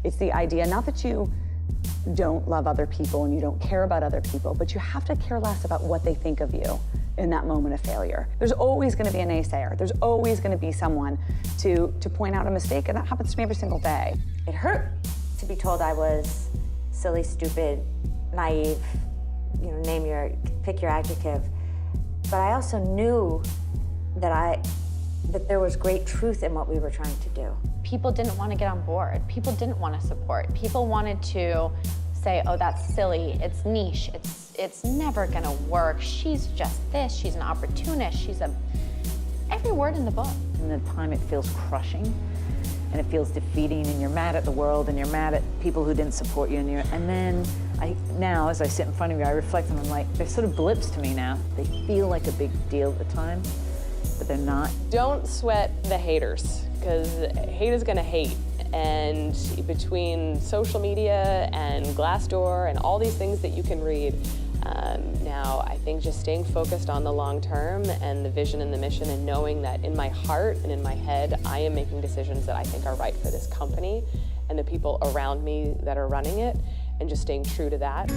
It's the idea, not that you don't love other people and you don't care about other people, but you have to care less about what they think of you in that moment of failure. There's always gonna be a naysayer. There's always gonna be someone to point out a mistake, and that happens to me every single day. It hurt to be told I was silly, stupid, naive, pick your adjective. But I also knew that there was great truth in what we were trying to do. People didn't want to get on board. People didn't want to support. People wanted to say, oh, that's silly, it's niche, it's never gonna work. She's just this, she's an opportunist, every word in the book. And at the time it feels crushing and it feels defeating and you're mad at the world and you're mad at people who didn't support you and then now as I sit in front of you, I reflect and I'm like, they're sort of blips to me now. They feel like a big deal at the time, but they're not. Don't sweat the haters, because hate is gonna hate. And between social media and Glassdoor and all these things that you can read, now I think just staying focused on the long term and the vision and the mission and knowing that in my heart and in my head, I am making decisions that I think are right for this company and the people around me that are running it, and just staying true to that.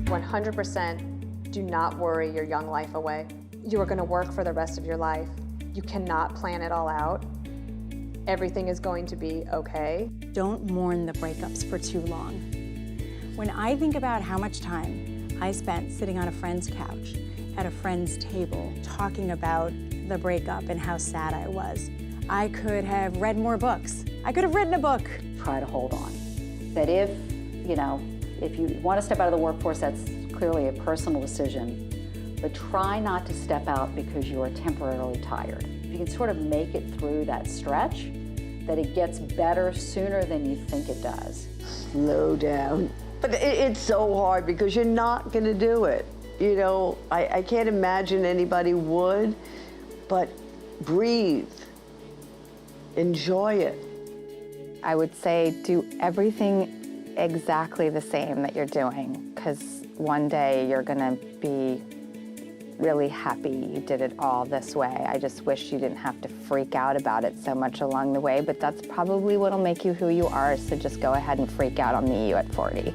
100% do not worry your young life away. You are gonna work for the rest of your life. You cannot plan it all out. Everything is going to be okay. Don't mourn the breakups for too long. When I think about how much time I spent sitting on a friend's couch at a friend's table talking about the breakup and how sad I was, I could have read more books. I could have written a book. Try to hold on. That if you want to step out of the workforce, that's clearly a personal decision. But try not to step out because you are temporarily tired. If you can sort of make it through that stretch, that it gets better sooner than you think it does. Slow down. But it's so hard because you're not gonna do it. I can't imagine anybody would, but breathe, enjoy it. I would say do everything exactly the same that you're doing, because one day you're gonna be really happy you did it all this way. I just wish you didn't have to freak out about it so much along the way, but that's probably what'll make you who you are, so just go ahead and freak out on the you at 40.